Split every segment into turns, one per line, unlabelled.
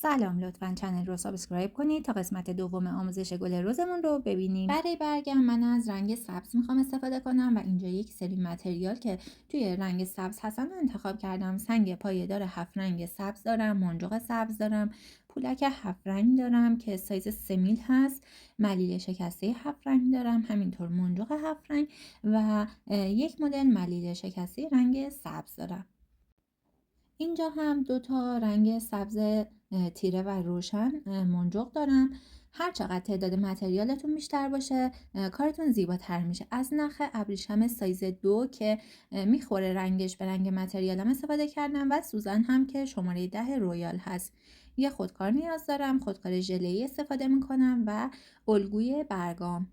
سلام، لطفاً چنل رو سابسکرایب کنید تا قسمت دوم آموزش گل رزمون رو ببینیم. برای برگم من از رنگ سبز میخوام استفاده کنم و اینجا یک سری متریال که توی رنگ سبز هستن رو انتخاب کردم. سنگ پایه‌دار 7 رنگ سبز دارم، منجاق سبز دارم، پولک 7 رنگ دارم که سایز 3 میل هست، ملیل شکسته 7 رنگ دارم، همینطور منجاق 7 رنگ و یک مدل ملیل شکسته رنگ سبز دارم. اینجا هم دو تا رنگ سبز تیره و روشن منجوق دارم. هر چقدر تعداد متریالتون بیشتر باشه کارتون زیباتر میشه. از نخ ابریشم سایز 2 که میخوره رنگش به رنگ متریالم استفاده کردم و سوزن هم که شماره 10 رویال هست. یه خودکار نیاز دارم، خودکار ژله‌ای استفاده میکنم و الگوی برگام.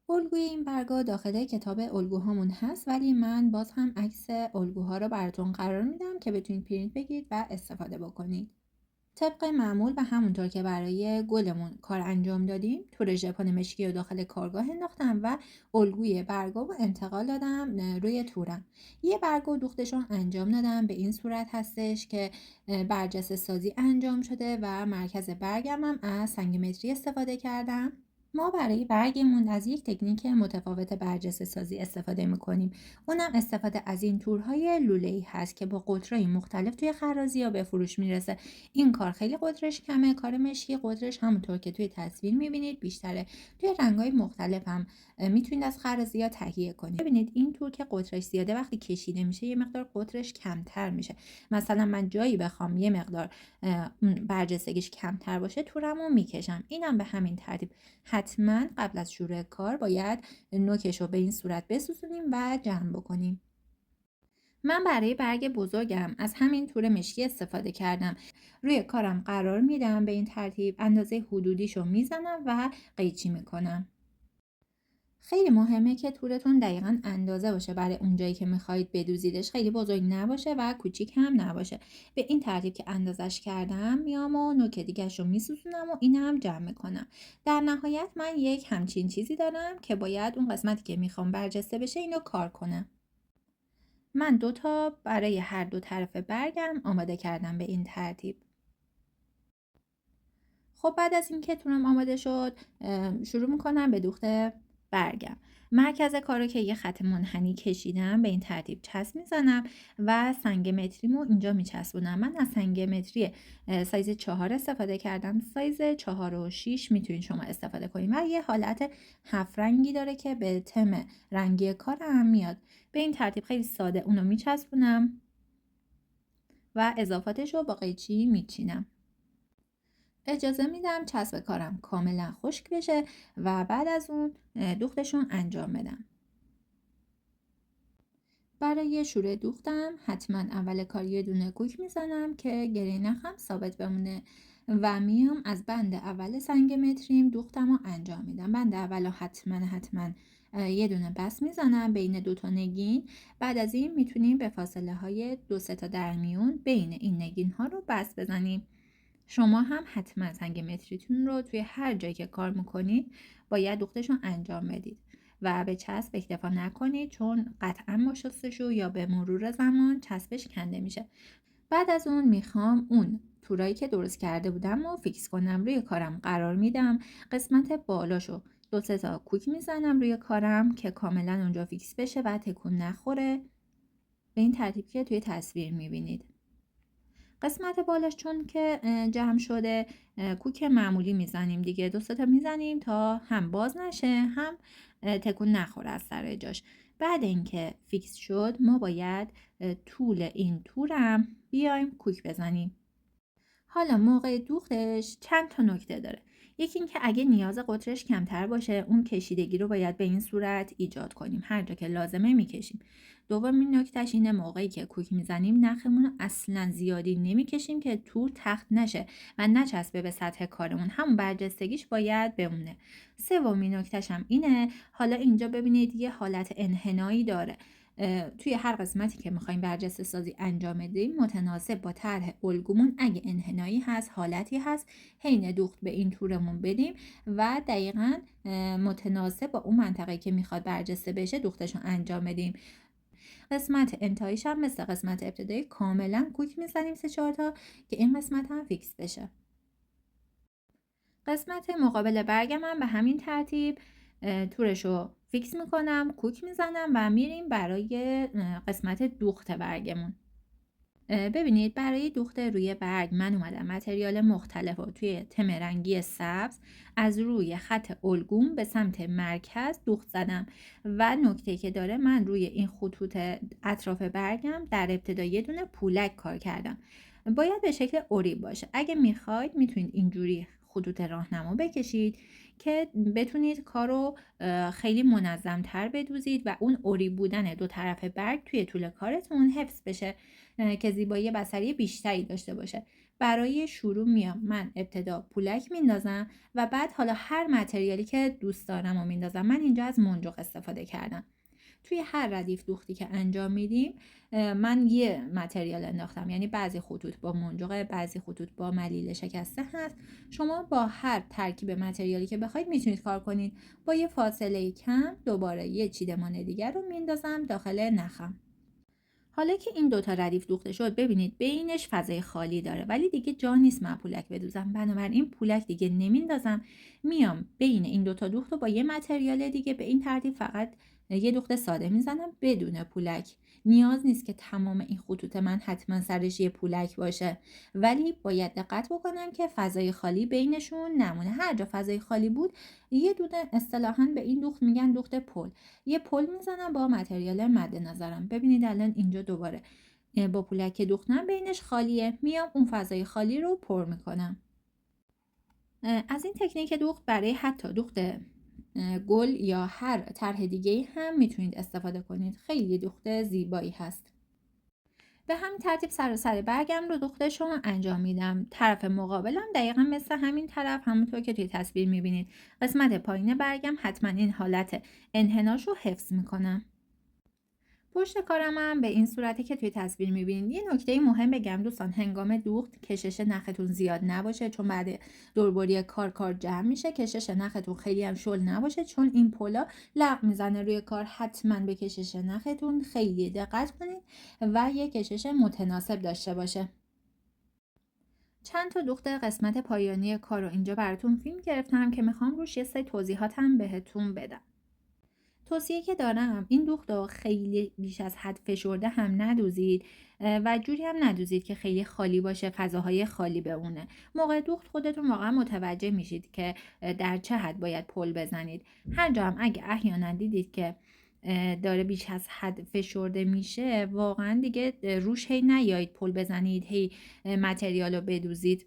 الگوی این برگا داخل کتاب الگوهامون هست، ولی من باز هم عکس الگوها رو براتون قرار میدم که بتونید پرینت بگیرید و استفاده بکنید. طبق معمول و همونطور که برای گلمون کار انجام دادیم، تور ژاپن مشکی رو داخل کارگاه انداختم و الگوی برگا رو انتقال دادم روی تورم. یه برگا دوختشون انجام دادم، به این صورت هستش که برجسته سازی انجام شده و مرکز برگم هم از سنگ متری استفاده کردم. ما برای برگمون از یک تکنیک متفاوت برجسته سازی استفاده میکنیم. اونم استفاده از این تورهای لوله‌ای هست که با قطرهای مختلف توی خرازی‌ها به فروش میرسه. این کار خیلی قطرش کمه، کار مشکی قطرش همونطور که توی تصویر میبینید بیشتره. توی رنگ‌های مختلف هم میتونید از خرازی‌ها تهیه کنید. ببینید این تور که قطرش زیاده وقتی کشیده میشه یه مقدار قطرش کمتر میشه. مثلا من جایی بخوام یه مقدار برجستگیش کمتر باشه تورمو میکشم. اینم به همین ترتیب. حتما قبل از شروع کار باید نوکش رو به این صورت بسوزونیم و جمع بکنیم. من برای برگ بزرگم از همین تور مشکی استفاده کردم. روی کارم قرار میدم، به این ترتیب اندازه حدودیشو میزنم و قیچی میکنم. خیلی مهمه که تورتون دقیقاً اندازه باشه برای اونجایی که میخواید بدوزیدش، خیلی بزرگ نباشه و کوچیک هم نباشه. به این ترتیب که اندازش کردم میام و نوک دیگه‌ش رو میسوزونم و این هم جمع میکنم. در نهایت من یک همچین چیزی دارم که باید اون قسمتی که میخوام برجسته بشه اینو کار کنم. من دوتا برای هر دو طرف برگم آماده کردم به این ترتیب. خب بعد از اینکه تونم آماده شد شروع میکنم به دوخت برگم. مرکز کارو که یه خط منحنی کشیدم به این ترتیب چسب میزنم و سنگ متریمو اینجا میچسبونم. من از سنگ متری سایز 4 استفاده کردم. سایز 4 و 6 میتونید شما استفاده کنید و یه حالت 7 رنگی داره که به تم رنگی کارم میاد. به این ترتیب خیلی ساده اونو میچسبونم و اضافاتش رو با قیچی میچینم. اجازه میدم چسب کارم کاملا خشک بشه و بعد از اون دوختشون انجام بدم. برای شروع دوختم حتما اول کار یه دونه کوک میزنم که گره نخم ثابت بمونه و میام از بند اول سنگ متریم دوختم و انجام میدم. بند اول حتما یه دونه بس میزنم بین دو تا نگین. بعد از این میتونیم به فاصله های 2-3 تا در میون بین این نگین ها رو بس بزنیم. شما هم حتما سنگ متریتون رو توی هر جایی که کار میکنید باید دوختشون انجام بدید و به چسب اکتفا نکنید، چون قطعا با شستشو یا به مرور زمان چسبش کنده میشه. بعد از اون میخوام اون تورایی که درست کرده بودم رو فیکس کنم. روی کارم قرار میدم، قسمت بالاشو 2-3 تا کوک میزنم روی کارم که کاملا اونجا فیکس بشه و تکون نخوره، به این ترتیب که توی تصویر میبینید. قسمت بالاش چون که جمع شده کوک معمولی میزنیم دیگه، 2-3 تا میزنیم تا هم باز نشه هم تکون نخوره از سر جاش. بعد اینکه فیکس شد ما باید طول این تورم بیایم کوک بزنیم. حالا موقع دوختش چند تا نکته داره. یکی اینکه اگه نیاز قطرش کمتر باشه اون کشیدگی رو باید به این صورت ایجاد کنیم، هر جا که لازمه میکشیم. دومین نکتهش اینه موقعی که کوک میزنیم نخمون رو اصلا زیادی نمیکشیم که تور تخت نشه و نچسبه به سطح کارمون، همون برجستگیش باید بمونه. سومین نکتهش هم اینه، حالا اینجا ببینید یه حالت انحنایی داره. توی هر قسمتی که میخوایم برجسته سازی انجام بدیم متناسب با طرح الگومون اگه انحنایی هست حالتی هست حین دوخت به این تورمون بدیم و دقیقاً متناسب با اون منطقه که میخواد برجسته بشه دوختشون انجام بدیم. قسمت انتهاییش هم مثل قسمت ابتدایی کاملا کوک میزنیم 3-4 تا که این قسمت هم فیکس بشه. قسمت مقابل برگم هم به همین ترتیب تورش رو فیکس میکنم، کوک میزنم و میریم برای قسمت دوخت برگمون. ببینید برای دوخت روی برگ من اومدم متریال مختلف رو توی تم رنگی سبز از روی خط الگوم به سمت مرکز دوخت زدم و نکته که داره من روی این خطوط اطراف برگم در ابتدا یه دونه پولک کار کردم. باید به شکل اوریب باشه. اگه میخواید میتونید اینجوری خطوط راهنما بکشید که بتونید کارو خیلی منظم‌تر بدوزید و اون اوریب بودن دو طرف برگ توی طول کارتون حفظ بشه که زیبایی بصری بیشتری داشته باشه. برای شروع میام من ابتدا پولک میندازم و بعد حالا هر متریالی که دوست دارم رو میندازم. من اینجا از منجاق استفاده کردم. توی هر ردیف دوختی که انجام میدیم من یه متریال انداختم، یعنی بعضی خطوط با منجاق، بعضی خطوط با ملیل شکسته هست. شما با هر ترکیب متریالی که بخواید میتونید کار کنید. با یه فاصله کم دوباره یه چیدمان دیگر رو میندازم داخل نخم. حالا که این دوتا ردیف دوخته شد ببینید بینش فضای خالی داره ولی دیگه جا نیست من پولک بدوزم، بنابراین پولک دیگه نمیندازم. میام بین این دوتا دوخت رو با یه متریال دیگه به این ترتیب فقط یه دوخت ساده میزنم بدون پولک. نیاز نیست که تمام این خطوط من حتما سرش یه پولک باشه، ولی باید دقت بکنم که فضای خالی بینشون نمونه. هر جا فضای خالی بود یه دونه اصطلاحاً به این دوخت میگن دوخت پل. یه پل میزنم با متریال مد نظرم. ببینید الان اینجا دوباره با پولک دوختم بینش خالیه، میام اون فضای خالی رو پر میکنم. از این تکنیک دوخت برای حتی دوخت گل یا هر طرح دیگه هم میتونید استفاده کنید. خیلی دوخت زیبایی هست. به همین ترتیب سر برگم رو دوختشون انجام میدم. طرف مقابلم دقیقا مثل همین طرف، همونطور که توی تصویر میبینید. قسمت پایین برگم حتما این حالت انحناش رو حفظ میکنم. پشت کارم هم به این صورتی که توی تصویر میبینید. یه نکته مهم بگم دوستان، هنگام دوخت کشش نختون زیاد نباشه چون بعد دوربری کار جمع میشه. کشش نختون خیلی هم شل نباشه چون این پلا لغ میزنه روی کار. حتما به کشش نختون خیلی دقت کنید و یه کشش متناسب داشته باشه. چند تا دوخت قسمت پایانی کار رو اینجا براتون فیلم گرفتم که میخوام روش یه سری توضیحاتم بهتون بدم. توصیه که دارم این دوخت رو خیلی بیش از حد فشرده هم ندوزید و جوری هم ندوزید که خیلی خالی باشه، فضاهای خالی بمونه. موقع دوخت خودتون واقعا متوجه میشید که در چه حد باید پل بزنید. هر جا هم اگه احیانا دیدید که داره بیش از حد فشرده میشه واقعا دیگه روش هی نیایید پل بزنید، هی متریال رو بدوزید.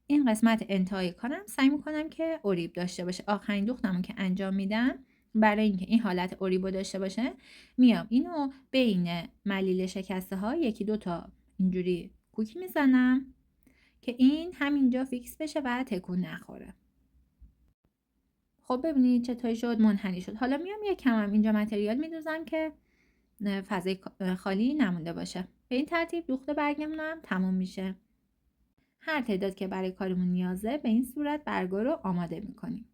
این قسمت انتهای کارم سعی میکنم که اوریب داشته باشه. آخرین دوختمون که انجام میدم برای اینکه این حالت اوریبو داشته باشه میام اینو بین ملیل شکسته ها 1-2 تا اینجوری کوک میزنم که این همینجا فیکس بشه و تکون نخوره. خب ببینید چطوری شد، منحنی شد. حالا میام یک کمم اینجا متریال میدوزم که فضای خالی نمونده باشه. به این ترتیب دوخت برگمون هم تموم میشه. هر تعداد که برای کارمون نیازه به این صورت برگا رو آماده میکنیم.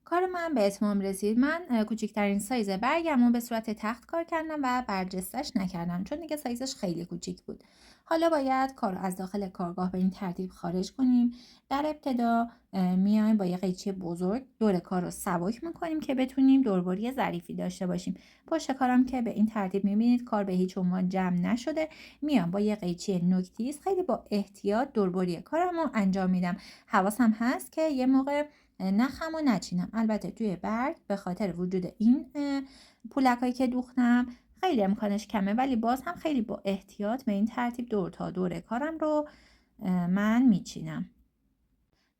کار من به اتمام رسید. من کوچکترین سایز برگم رو به صورت تخت کار کردم و برجستش نکردم چون دیگه سایزش خیلی کوچیک بود. حالا باید کار رو از داخل کارگاه به این ترتیب خارج کنیم. در ابتدا میایم با یه قیچی بزرگ دور کار رو سبک میکنیم که بتونیم دوربری ظریفی داشته باشیم. پشت کارم که به این ترتیب میبینید کار به هیچ عنوان جمع نشده. میام با یه قیچی نوک‌تیز خیلی با احتیاط دوربری کارم رو انجام میدم. حواسم هست که یه موقع نخم و نچینم. البته توی برگ به خاطر وجود این پولکایی که دوختم خیلی امکانش کمه ولی باز هم خیلی با احتیاط به این ترتیب دور تا دور کارم رو من میچینم.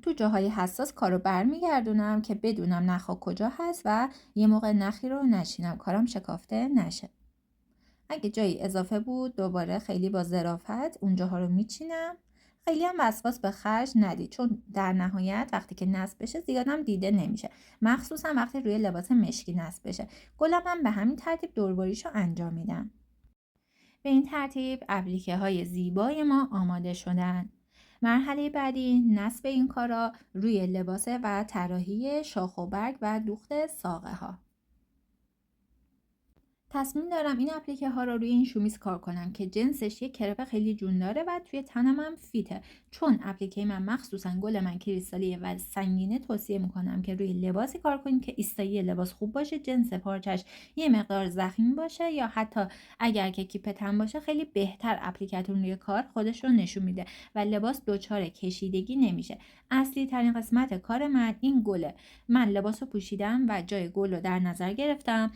تو جاهای حساس کارو برمیگردونم که بدونم نخا کجا هست و یه موقع نخی رو نچینم کارم شکافته نشه. اگه جایی اضافه بود دوباره خیلی با ظرافت اونجاها رو میچینم. خیلی هم وسواس به خرج ندید چون در نهایت وقتی که نصب بشه زیادم دیده نمیشه، مخصوصا وقتی روی لباس مشکی نصب بشه. گلم هم به همین ترتیب دوربریشو انجام میدم. به این ترتیب ابلیکه های زیبای ما آماده شدن. مرحله بعدی نصب این کارا روی لباسه و طراحی شاخ و برگ و دوخت ساقه ها. تصمیم دارم این اپلیکه ها رو روی این شومیز کار کنم که جنسش یه کرپ خیلی جون داره و توی تنم هم فیته. چون اپلیکه من مخصوصا گل من کریستالیه و سنگینه، توصیه میکنم که روی لباسی کار کنید که ایستایی لباس خوب باشه، جنس پارچش یه مقدار ضخیم باشه، یا حتی اگر که کیپ تن باشه خیلی بهتر اپلیکتون روی کار خودش رو نشون میده و لباس دچار کشیدگی نمیشه. اصلی ترین قسمت کار من این گله. من لباس رو پوشیدم و جای گل رو در نظر گرفتم،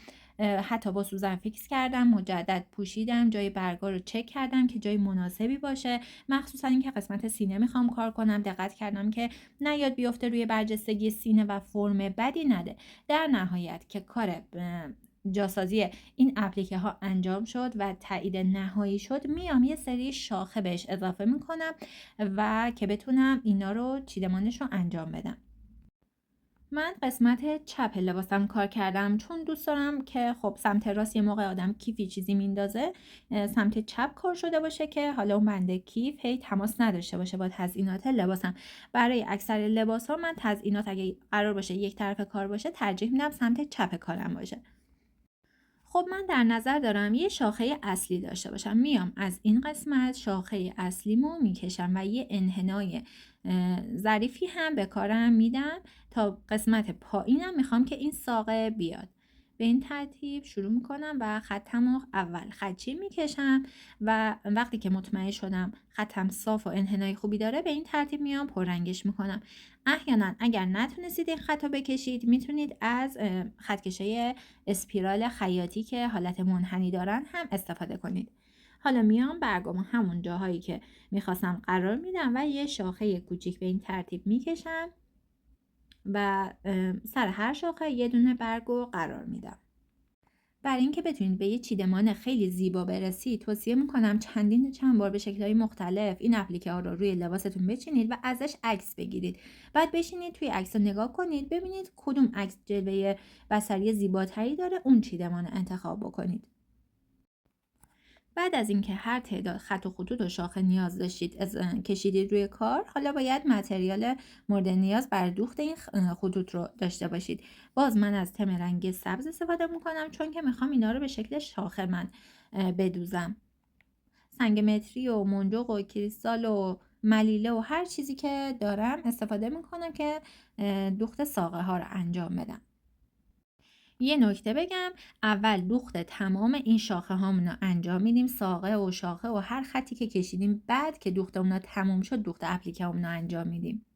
حتی با سوزن فیکس کردم، مجدد پوشیدم، جای برگا رو چک کردم که جای مناسبی باشه. مخصوصا اینکه قسمت سینه میخوام کار کنم، دقت کردم که نیاد بیفته روی برجستگی سینه و فرم بدی نده. در نهایت که کار جاسازی این اپلیکه ها انجام شد و تایید نهایی شد، میام یه سری شاخه بهش اضافه میکنم و که بتونم اینا رو چیدمانش رو انجام بدم. من قسمت چپ لباسم کار کردم چون دوست دارم که خب سمت راست یه موقع آدم کیفی چیزی میندازه، سمت چپ کار شده باشه که حالا اون بنده کیف هی تماس نداشته باشه با تزیینات لباسم. برای اکثر لباس ها من تزیینات اگه قرار باشه یک طرف کار باشه ترجیح میدم سمت چپ کارم باشه. خب من در نظر دارم یه شاخه اصلی داشته باشم. میام از این قسمت شاخه اصلیمو میکشم و یه انحنای ظریفی هم به کارم میدم. تا قسمت پایینم میخوام که این ساقه بیاد. به این ترتیب شروع میکنم و خطمو اول خدچی میکشم و وقتی که مطمئن شدم خطم صاف و انحنای خوبی داره به این ترتیب میام پررنگش میکنم. احیانا اگر نتونستید این خط رو بکشید میتونید از خطکشه اسپیرال خیاطی که حالت منحنی دارن هم استفاده کنید. حالا میام برگامو همون جاهایی که میخواستم قرار میدم و یه شاخه کوچیک به این ترتیب میکشم و سر هر شاخه یه دونه برگو قرار میدم. برای اینکه بتونید به یه چیدمان خیلی زیبا برسید توصیه میکنم چند بار به شکل‌های مختلف این اپلیکه ها رو روی لباستون بچینید و ازش عکس بگیرید. بعد بشینید توی عکس رو نگاه کنید، ببینید کدوم عکس جلوه بصری زیباتری داره، اون چیدمان انتخاب بکنید. بعد از اینکه هر تعداد خط و خطوط و شاخه نیاز داشتید کشیدید روی کار، حالا باید متریال مورد نیاز بر دوخت این خطوط رو داشته باشید. باز من از تم رنگ سبز استفاده میکنم چون که میخوام اینا رو به شکل شاخه من بدوزم. سنگ متری و منجق و کریستال و ملیله و هر چیزی که دارم استفاده میکنم که دوخت ساقه ها رو انجام بدم. یه نکته بگم، اول دوخت تمام این شاخه هامون رو انجام میدیم، ساقه و شاخه و هر خطی که کشیدیم، بعد که دوخت اونا تموم شد دوخت اپلیکه هامون رو انجام میدیم.